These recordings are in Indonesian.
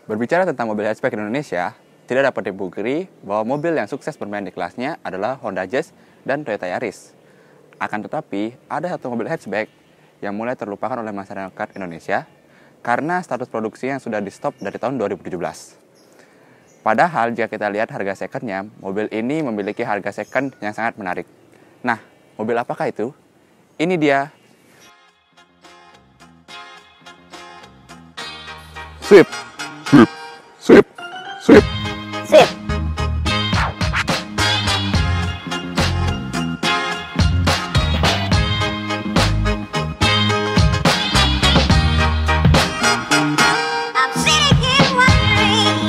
Berbicara tentang mobil hatchback di Indonesia, tidak dapat dipungkiri bahwa mobil yang sukses bermain di kelasnya adalah Honda Jazz dan Toyota Yaris. Akan tetapi, ada satu mobil hatchback yang mulai terlupakan oleh masyarakat Indonesia karena status produksi yang sudah di-stop dari tahun 2017. Padahal jika kita lihat harga second-nya, mobil ini memiliki harga second yang sangat menarik. Nah, mobil apakah itu? Ini dia. Swift. Swift. Swift. Swift. I'm sitting here wondering,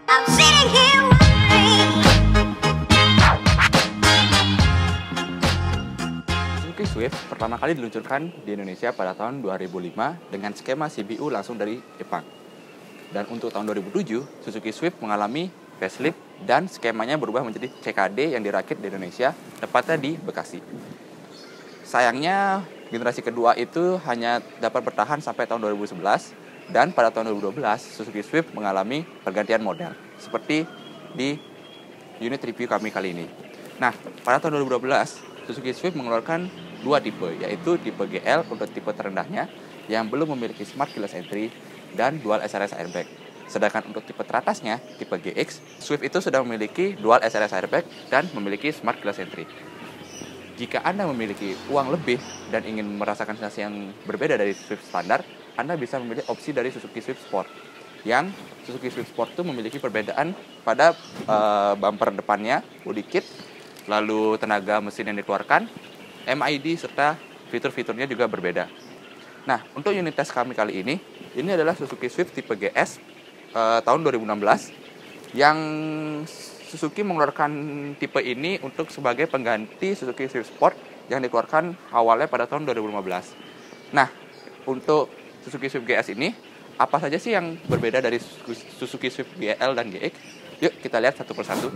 I'm sitting here wondering. Suzuki Swift pertama kali diluncurkan di Indonesia pada tahun 2005 dengan skema CBU langsung dari Jepang. Dan untuk tahun 2007, Suzuki Swift mengalami facelift dan skemanya berubah menjadi CKD yang dirakit di Indonesia, tepatnya di Bekasi. Sayangnya, generasi kedua itu hanya dapat bertahan sampai tahun 2011, dan pada tahun 2012, Suzuki Swift mengalami pergantian model, seperti di unit review kami kali ini. Nah, pada tahun 2012, Suzuki Swift mengeluarkan dua tipe, yaitu tipe GL untuk tipe terendahnya, yang belum memiliki smart keyless entry dan dual SRS airbag. Sedangkan untuk tipe teratasnya, tipe GX, Swift itu sudah memiliki dual SRS airbag dan memiliki smart keyless entry. Jika Anda memiliki uang lebih dan ingin merasakan sensasi yang berbeda dari Swift standar, Anda bisa memilih opsi dari Suzuki Swift Sport. Yang Suzuki Swift Sport itu memiliki perbedaan pada bumper depannya, body kit, lalu tenaga mesin yang dikeluarkan, MID, serta fitur-fiturnya juga berbeda. Nah, untuk unit tes kami kali ini adalah Suzuki Swift tipe GS tahun 2016 yang Suzuki mengeluarkan tipe ini untuk sebagai pengganti Suzuki Swift Sport yang dikeluarkan awalnya pada tahun 2015. Nah, untuk Suzuki Swift GS ini, apa saja sih yang berbeda dari Suzuki Swift GL dan GX? Yuk kita lihat satu persatu.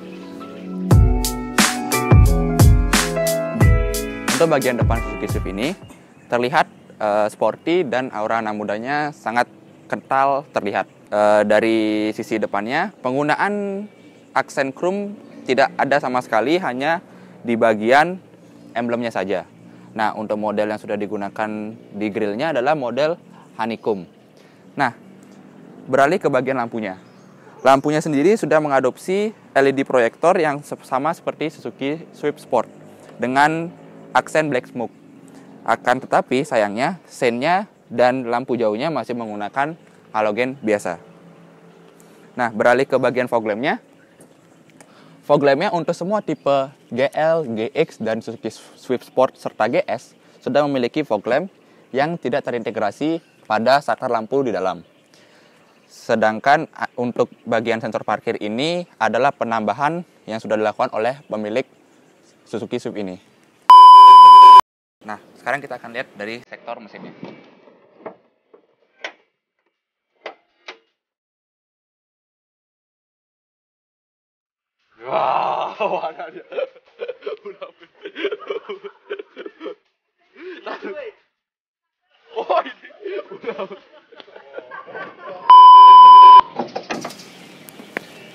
Untuk bagian depan Suzuki Swift ini terlihat sporty dan aura anak mudanya sangat kental terlihat. Dari sisi depannya, penggunaan aksen chrome tidak ada sama sekali, hanya di bagian emblemnya saja. Nah, untuk model yang sudah digunakan di grillnya adalah model honeycomb. Nah, beralih ke bagian lampunya. Lampunya sendiri sudah mengadopsi LED proyektor yang sama seperti Suzuki Swift Sport dengan aksen black smoke. Akan tetapi sayangnya seinnya dan lampu jauhnya masih menggunakan halogen biasa. Nah, beralih ke bagian fog lampnya. Fog lampnya untuk semua tipe GL, GX, dan Suzuki Swift Sport serta GS sudah memiliki fog lamp yang tidak terintegrasi pada saklar lampu di dalam. Sedangkan untuk bagian sensor parkir ini adalah penambahan yang sudah dilakukan oleh pemilik Suzuki Swift ini. Nah, sekarang kita akan lihat dari sektor mesinnya. Wow, ada dia. Oh, ini.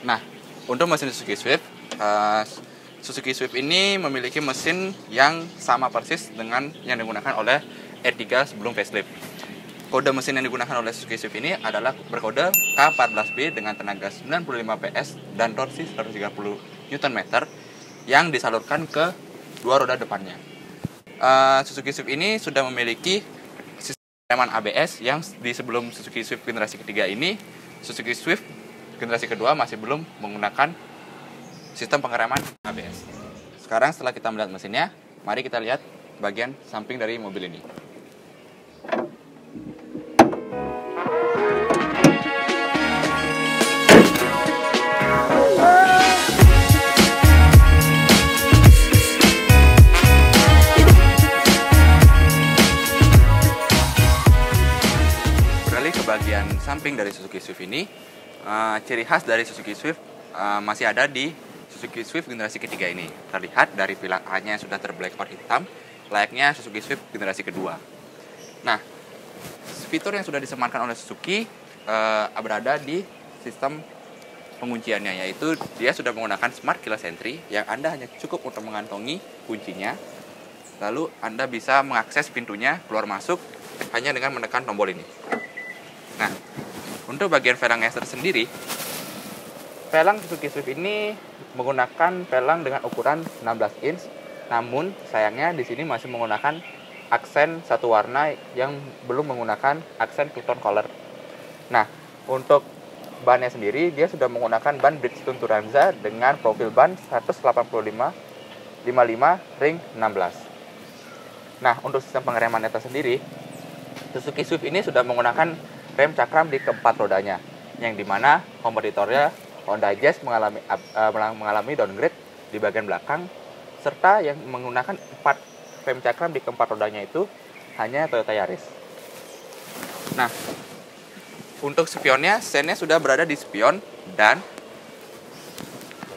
Nah, untuk mesin Suzuki Swift, Suzuki Swift ini memiliki mesin yang sama persis dengan yang digunakan oleh R3 sebelum facelift. Kode mesin yang digunakan oleh Suzuki Swift ini adalah berkode K14B dengan tenaga 95 PS dan torsi 130 Nm yang disalurkan ke dua roda depannya. Suzuki Swift ini sudah memiliki sistem pengereman ABS yang di sebelum Suzuki Swift generasi ketiga ini, Suzuki Swift generasi kedua masih belum menggunakan sistem pengereman ABS. Sekarang setelah kita melihat mesinnya, mari kita lihat bagian samping dari mobil ini. Beralih ke bagian samping dari Suzuki Swift ini, ciri khas dari Suzuki Swift masih ada di Suzuki Swift generasi ketiga ini. Terlihat dari pilar A-nya yang sudah terblackout hitam, layaknya Suzuki Swift generasi kedua. Nah, fitur yang sudah disematkan oleh Suzuki berada di sistem pengunciannya, yaitu dia sudah menggunakan Smart Keyless Entry yang Anda hanya cukup untuk mengantongi kuncinya, lalu Anda bisa mengakses pintunya keluar masuk hanya dengan menekan tombol ini. Nah, untuk bagian velang Acer sendiri, velang Suzuki Swift ini menggunakan velang dengan ukuran 16 inch, namun sayangnya di sini masih menggunakan aksen satu warna yang belum menggunakan aksen two-tone color. Nah, untuk bannya sendiri dia sudah menggunakan ban Bridgestone Turanza dengan profil ban 185/55 ring 16. Nah, untuk sistem pengereman tersendiri, Suzuki Swift ini sudah menggunakan rem cakram di keempat rodanya, yang dimana kompetitornya Honda Jazz mengalami downgrade di bagian belakang, serta yang menggunakan 4 rem cakram di keempat rodanya itu hanya Toyota Yaris. Nah, untuk spionnya, sennya sudah berada di spion, dan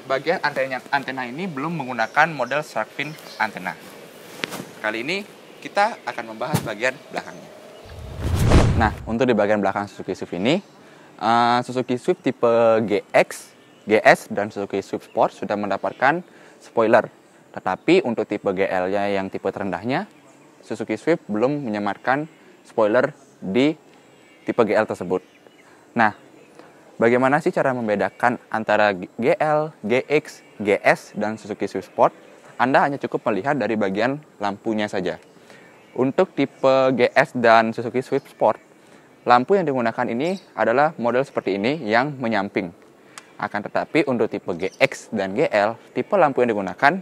bagian antena ini belum menggunakan model shark fin antena. Kali ini kita akan membahas bagian belakangnya. Nah, untuk di bagian belakang Suzuki Swift ini, Suzuki Swift tipe GX, GS, dan Suzuki Swift Sport sudah mendapatkan spoiler. Tetapi untuk tipe GL-nya yang tipe terendahnya, Suzuki Swift belum menyematkan spoiler di tipe GL tersebut. Nah, bagaimana sih cara membedakan antara GL, GX, GS, dan Suzuki Swift Sport? Anda hanya cukup melihat dari bagian lampunya saja. Untuk tipe GS dan Suzuki Swift Sport, lampu yang digunakan ini adalah model seperti ini yang menyamping. Akan tetapi untuk tipe GX dan GL, tipe lampu yang digunakan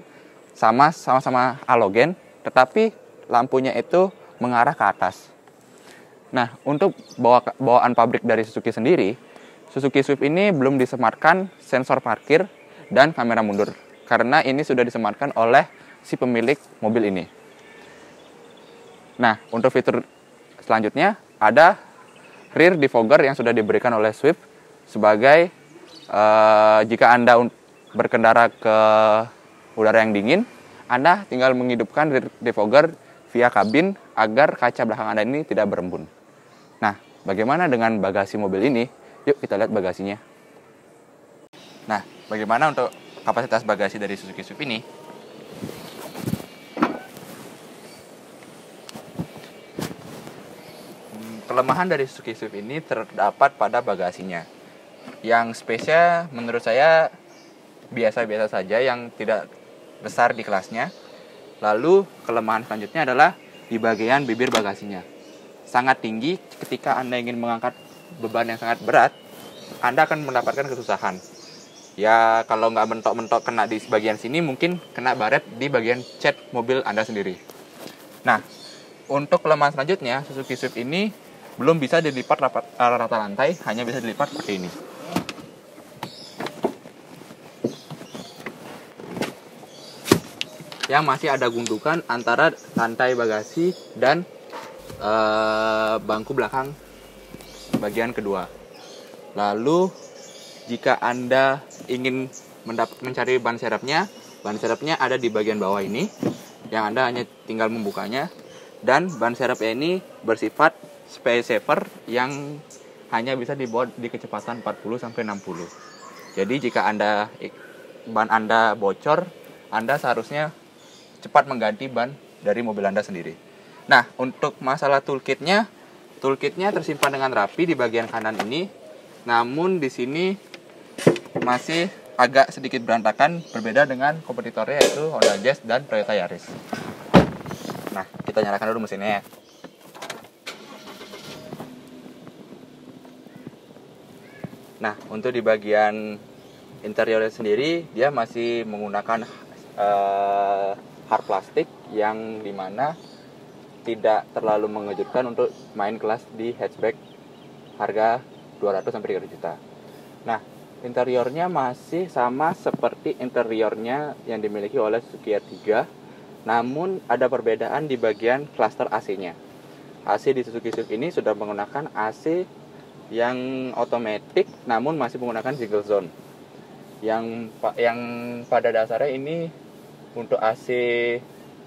sama-sama halogen, tetapi lampunya itu mengarah ke atas. Nah, untuk bawaan pabrik dari Suzuki sendiri, Suzuki Swift ini belum disematkan sensor parkir dan kamera mundur, karena ini sudah disematkan oleh si pemilik mobil ini. Nah, untuk fitur selanjutnya ada rear defogger yang sudah diberikan oleh Swift sebagai jika Anda berkendara ke udara yang dingin, Anda tinggal menghidupkan rear defogger via kabin agar kaca belakang Anda ini tidak berembun. Nah, bagaimana dengan bagasi mobil ini? Yuk kita lihat bagasinya. Nah, bagaimana untuk kapasitas bagasi dari Suzuki Swift ini? Kelemahan dari Suzuki Swift ini terdapat pada bagasinya. Yang space-nya menurut saya biasa-biasa saja, yang tidak besar di kelasnya. Lalu kelemahan selanjutnya adalah di bagian bibir bagasinya. Sangat tinggi, ketika Anda ingin mengangkat beban yang sangat berat, Anda akan mendapatkan kesusahan. Ya, kalau nggak mentok-mentok kena di bagian sini, mungkin kena baret di bagian cat mobil Anda sendiri. Nah, untuk kelemahan selanjutnya, Suzuki Swift ini belum bisa dilipat rata lantai, hanya bisa dilipat seperti ini. Yang masih ada gundukan antara lantai bagasi dan bangku belakang bagian kedua. Lalu jika Anda ingin mencari ban serepnya ada di bagian bawah ini, yang Anda hanya tinggal membukanya. Dan ban serepnya ini bersifat space saver yang hanya bisa dibawa di kecepatan 40-60. Jadi jika ban Anda bocor, Anda seharusnya cepat mengganti ban dari mobil Anda sendiri. Nah, untuk masalah toolkitnya tersimpan dengan rapi di bagian kanan ini. Namun di sini masih agak sedikit berantakan, berbeda dengan kompetitornya yaitu Honda Jazz dan Toyota Yaris. Nah, kita nyalakan dulu mesinnya ya. Nah, untuk di bagian interiornya sendiri, dia masih menggunakan hard plastik yang dimana tidak terlalu mengejutkan untuk main kelas di hatchback harga 200-300 juta. Nah, interiornya masih sama seperti interiornya yang dimiliki oleh Suzuki R3, namun ada perbedaan di bagian cluster AC-nya. AC di Suzuki Swift ini sudah menggunakan AC yang otomatis, namun masih menggunakan single zone. yang pada dasarnya ini untuk AC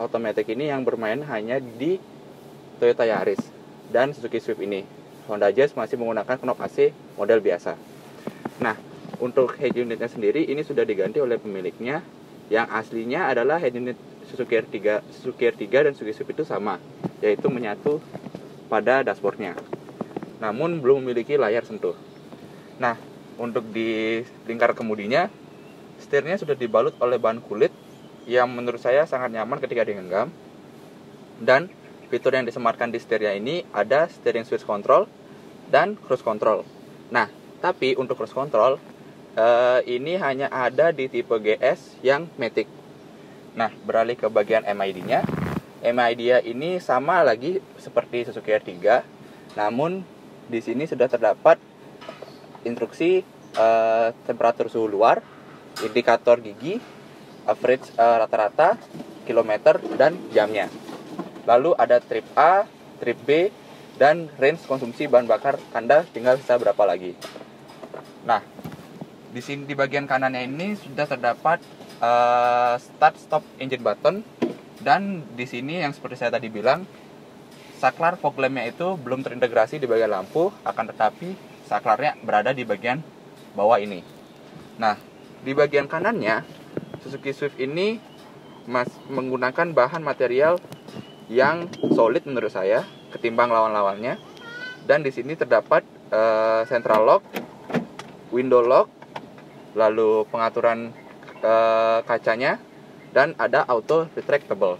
automatic ini yang bermain hanya di Toyota Yaris dan Suzuki Swift ini. Honda Jazz masih menggunakan knob AC model biasa. Nah, untuk head unitnya sendiri ini sudah diganti oleh pemiliknya. Yang aslinya adalah head unit Suzuki R3 dan Suzuki Swift itu sama, yaitu menyatu pada dashboardnya. Namun belum memiliki layar sentuh. Nah, untuk di lingkar kemudinya, setirnya sudah dibalut oleh bahan kulit yang menurut saya sangat nyaman ketika digenggam. Dan fitur yang disematkan di setirnya ini ada steering switch control dan cruise control. Nah, tapi untuk cruise control ini hanya ada di tipe GS yang Matic. Nah, beralih ke bagian MID-nya. MID-nya ini sama lagi seperti Suzuki R3, namun di sini sudah terdapat instruksi temperatur suhu luar, indikator gigi, average rata-rata, kilometer, dan jamnya. Lalu ada trip A, trip B, dan range konsumsi bahan bakar Anda tinggal sisa berapa lagi. Nah, di sini di bagian kanannya ini sudah terdapat start stop engine button, dan di sini yang seperti saya tadi bilang, saklar fog lamp-nya itu belum terintegrasi di bagian lampu, akan tetapi saklarnya berada di bagian bawah ini. Nah, di bagian kanannya Suzuki Swift ini menggunakan bahan material yang solid menurut saya ketimbang lawan-lawannya. Dan di sini terdapat central lock, window lock, lalu pengaturan kacanya, dan ada auto retractable.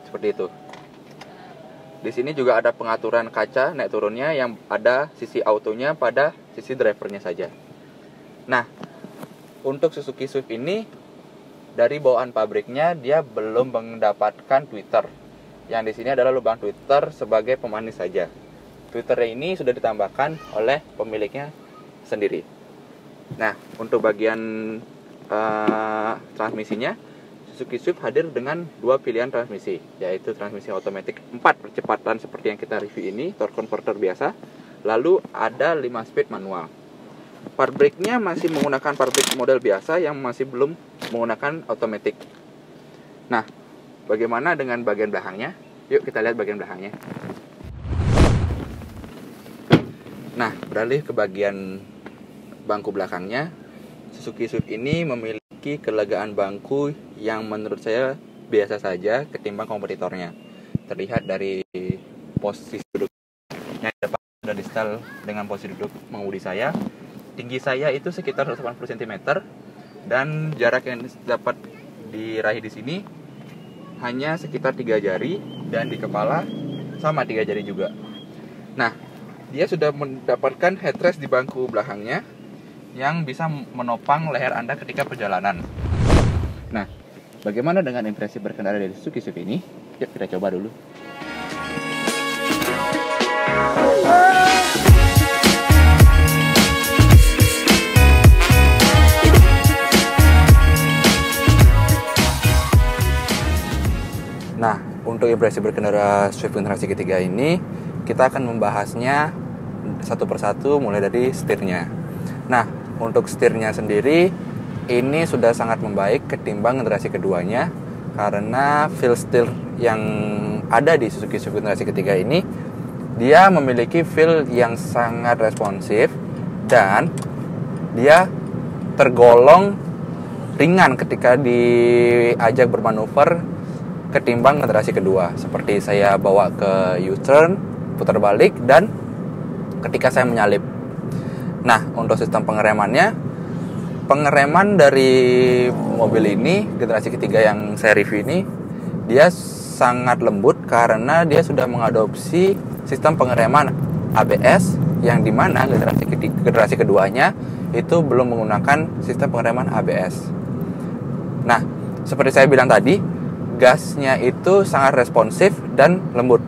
Seperti itu. Di sini juga ada pengaturan kaca naik turunnya yang ada sisi autonya pada sisi drivernya saja. Nah, untuk Suzuki Swift ini dari bawaan pabriknya dia belum mendapatkan tweeter. Yang di sini adalah lubang tweeter sebagai pemanis saja. Tweeternya ini sudah ditambahkan oleh pemiliknya sendiri. Nah, untuk bagian transmisinya, Suzuki Swift hadir dengan dua pilihan transmisi, yaitu transmisi otomatis 4 percepatan seperti yang kita review ini, torque converter biasa, lalu ada 5 speed manual. Part brake-nya masih menggunakan part brake model biasa yang masih belum menggunakan otomatis. Nah, bagaimana dengan bagian belakangnya? Yuk kita lihat bagian belakangnya. Nah, beralih ke bagian bangku belakangnya, Suzuki Swift ini memiliki kelegaan bangku yang menurut saya biasa saja ketimbang kompetitornya. Terlihat dari posisi duduknya depan sudah di setel dengan posisi duduk mengemudi saya. Tinggi saya itu sekitar 180 cm dan jarak yang dapat diraih di sini hanya sekitar 3 jari, dan di kepala sama 3 jari juga. Nah, dia sudah mendapatkan headrest di bangku belakangnya yang bisa menopang leher Anda ketika perjalanan. Nah, bagaimana dengan impresi berkendara dari Suzuki Swift ini? Yuk kita coba dulu. Nah, untuk impresi berkendara Swift generasi ketiga ini, kita akan membahasnya satu persatu mulai dari setirnya. Nah, untuk setirnya sendiri ini sudah sangat membaik ketimbang generasi keduanya, karena feel setir yang ada di Suzuki Swift generasi ketiga ini dia memiliki feel yang sangat responsif dan dia tergolong ringan ketika diajak bermanuver ketimbang generasi kedua. Seperti saya bawa ke U-turn, putar balik, dan ketika saya menyalip. Nah, untuk sistem pengeremannya, pengereman dari mobil ini generasi ketiga yang saya review ini, dia sangat lembut karena dia sudah mengadopsi sistem pengereman ABS, yang dimana generasi keduanya itu belum menggunakan sistem pengereman ABS. Nah, seperti saya bilang tadi, gasnya itu sangat responsif dan lembut.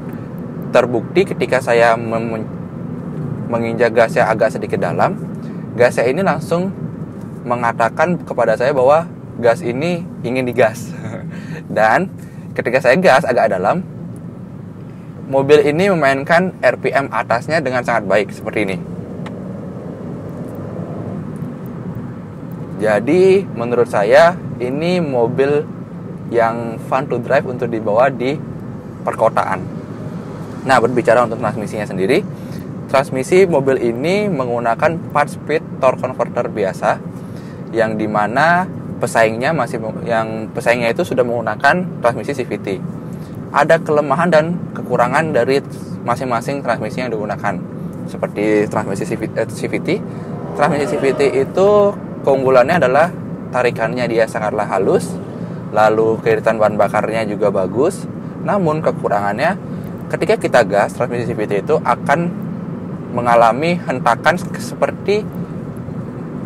Terbukti ketika saya menginjak gasnya agak sedikit dalam, gasnya ini langsung mengatakan kepada saya bahwa gas ini ingin digas. Dan ketika saya gas agak dalam, mobil ini memainkan RPM atasnya dengan sangat baik seperti ini. Jadi menurut saya ini mobil yang fun to drive untuk dibawa di perkotaan. Nah, berbicara untuk transmisinya sendiri, transmisi mobil ini menggunakan 4 speed torque converter biasa, yang dimana pesaingnya itu sudah menggunakan transmisi CVT. Ada kelemahan dan kekurangan dari masing-masing transmisi yang digunakan. Seperti transmisi CVT. Transmisi CVT itu keunggulannya adalah tarikannya dia sangatlah halus, lalu keiritan bahan bakarnya juga bagus. Namun kekurangannya, ketika kita gas, transmisi CVT itu akan mengalami hentakan seperti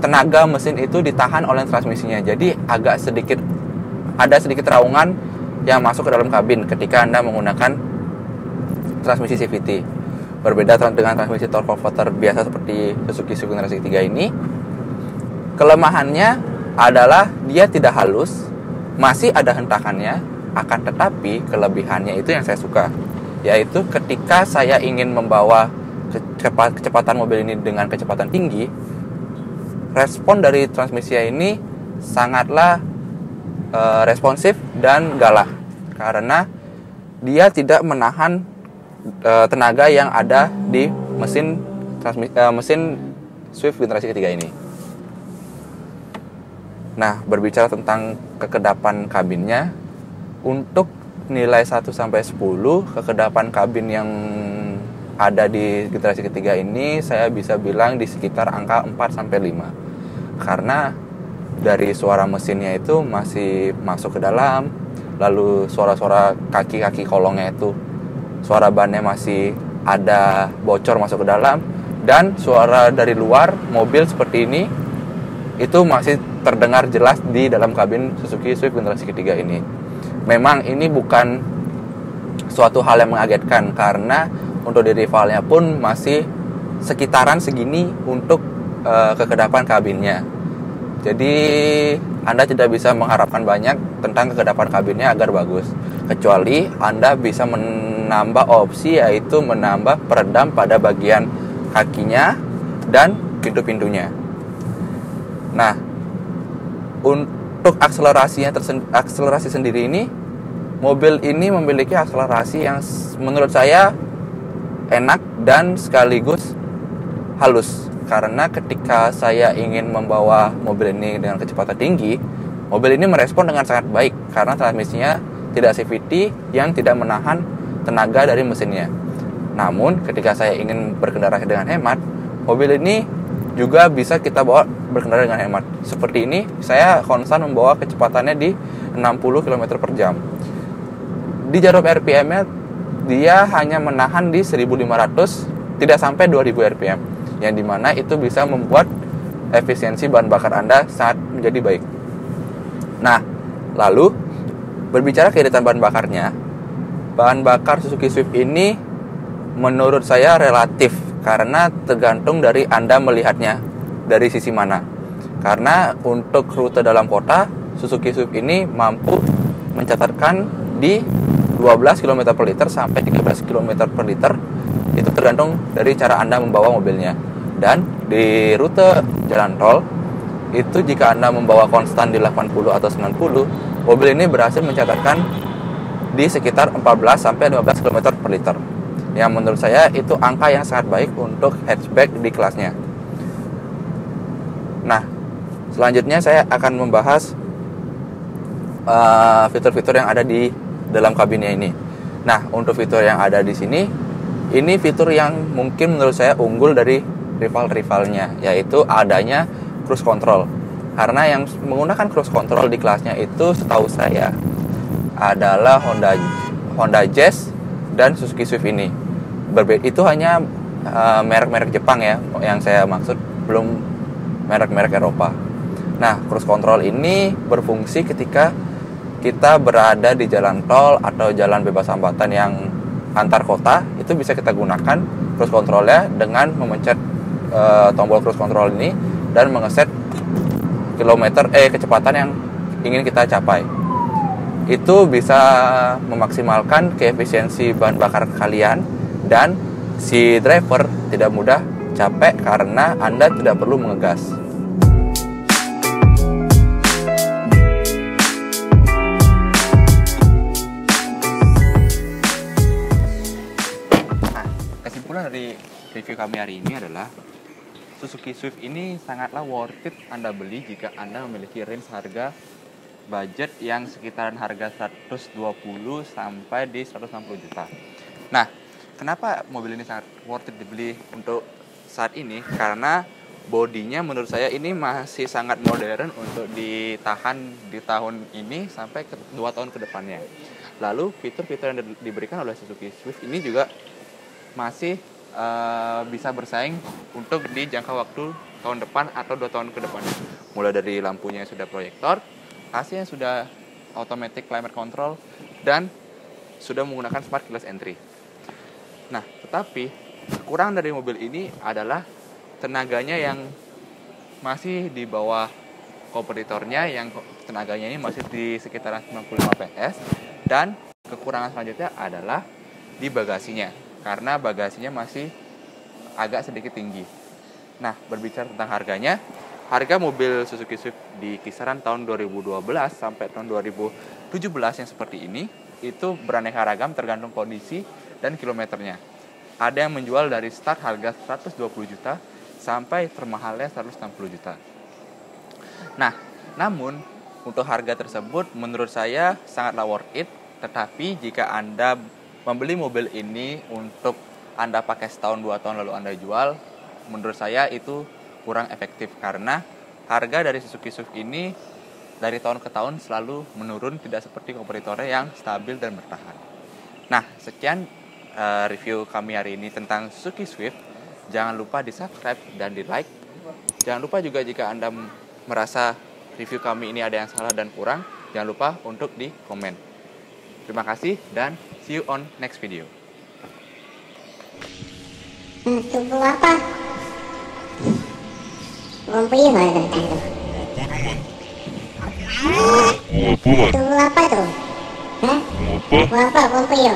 tenaga mesin itu ditahan oleh transmisinya. Jadi ada sedikit raungan yang masuk ke dalam kabin ketika Anda menggunakan transmisi CVT. Berbeda dengan transmisi torque converter biasa seperti Suzuki Swift generasi 3 ini, kelemahannya adalah dia tidak halus, masih ada hentakannya, akan tetapi kelebihannya itu yang saya suka, yaitu ketika saya ingin membawa kecepatan mobil ini dengan kecepatan tinggi, respon dari transmisi ini sangatlah responsif dan galak, karena dia tidak menahan tenaga yang ada di mesin Swift generasi ketiga ini. Nah, berbicara tentang kekedapan kabinnya, untuk nilai 1-10, kekedapan kabin yang ada di generasi ketiga ini saya bisa bilang di sekitar angka 4-5. Karena dari suara mesinnya itu masih masuk ke dalam, lalu suara-suara kaki-kaki kolongnya itu, suara bannya masih ada bocor masuk ke dalam, dan suara dari luar mobil seperti ini itu masih terdengar jelas di dalam kabin Suzuki Swift generasi ketiga ini. Memang ini bukan suatu hal yang mengagetkan, karena untuk di rivalnya pun masih sekitaran segini untuk kekedapan kabinnya. Jadi Anda tidak bisa mengharapkan banyak tentang kekedapan kabinnya agar bagus, kecuali Anda bisa menambah opsi, yaitu menambah peredam pada bagian kakinya dan pintu-pintunya. Nah, untuk akselerasi sendiri ini, mobil ini memiliki akselerasi yang menurut saya enak dan sekaligus halus. Karena ketika saya ingin membawa mobil ini dengan kecepatan tinggi, mobil ini merespon dengan sangat baik karena transmisinya tidak CVT yang tidak menahan tenaga dari mesinnya. Namun ketika saya ingin berkendara dengan hemat, mobil ini juga bisa kita bawa berkendara dengan hemat. Seperti ini, saya konstan membawa kecepatannya di 60 km per jam. Di jarum RPM-nya, dia hanya menahan di 1500, tidak sampai 2000 RPM. Yang dimana itu bisa membuat efisiensi bahan bakar Anda sangat menjadi baik. Nah, lalu berbicara keiritan bahan bakarnya, bahan bakar Suzuki Swift ini menurut saya relatif, karena tergantung dari Anda melihatnya dari sisi mana. Karena untuk rute dalam kota, Suzuki Swift ini mampu mencatatkan di 12 km per liter sampai 13 km per liter. Itu tergantung dari cara Anda membawa mobilnya. Dan di rute jalan tol, itu jika Anda membawa konstan di 80 atau 90, mobil ini berhasil mencatatkan di sekitar 14 sampai 15 km per liter. Yang menurut saya itu angka yang sangat baik untuk hatchback di kelasnya. Nah, selanjutnya saya akan membahas fitur-fitur yang ada di dalam kabinnya ini. Nah, untuk fitur yang ada di sini, ini fitur yang mungkin menurut saya unggul dari rival-rivalnya, yaitu adanya cruise control. Karena yang menggunakan cruise control di kelasnya itu setahu saya adalah Honda Jazz dan Suzuki Swift ini. Itu hanya merek-merek Jepang ya yang saya maksud, belum merek-merek Eropa. Nah, cruise control ini berfungsi ketika kita berada di jalan tol atau jalan bebas hambatan yang antar kota, itu bisa kita gunakan cruise controlnya dengan memencet tombol cruise control ini dan mengeset kecepatan yang ingin kita capai. Itu bisa memaksimalkan keefisiensi bahan bakar kalian, dan si driver tidak mudah capek karena Anda tidak perlu mengegas. review kami hari ini adalah Suzuki Swift ini sangatlah worth it Anda beli jika Anda memiliki range harga budget yang sekitaran harga 120 sampai di 160 juta. Nah, kenapa mobil ini sangat worth it dibeli untuk saat ini? Karena bodinya menurut saya ini masih sangat modern untuk ditahan di tahun ini sampai 2 tahun ke depannya. Lalu fitur-fitur yang diberikan oleh Suzuki Swift ini juga masih bisa bersaing untuk di jangka waktu tahun depan atau 2 tahun ke depannya. Mulai dari lampunya yang sudah proyektor, AC yang sudah automatic climate control, dan sudah menggunakan smart keyless entry. Nah, tetapi kekurangan dari mobil ini adalah tenaganya yang masih di bawah kompetitornya, yang tenaganya ini masih di sekitaran 95 PS, dan kekurangan selanjutnya adalah di bagasinya, karena bagasinya masih agak sedikit tinggi. Nah, berbicara tentang harganya, harga mobil Suzuki Swift di kisaran tahun 2012 sampai tahun 2017 yang seperti ini, itu beraneka ragam tergantung kondisi dan kilometernya. Ada yang menjual dari start harga 120 juta sampai termahalnya 160 juta. Nah, namun untuk harga tersebut menurut saya sangatlah worth it, tetapi jika Anda membeli mobil ini untuk Anda pakai setahun 2 tahun lalu Anda jual, menurut saya itu kurang efektif karena harga dari Suzuki Swift ini dari tahun ke tahun selalu menurun, tidak seperti kompetitornya yang stabil dan bertahan. Nah, sekian review kami hari ini tentang Suzuki Swift. Jangan lupa di subscribe dan di like. Jangan lupa juga jika Anda merasa review kami ini ada yang salah dan kurang, jangan lupa untuk di komen. Terima kasih dan see you on next video. Tunggu apa? Ngumpulin mana tadi tuh? Tunggu apa tuh? Hah? Apa? Ngumpulin.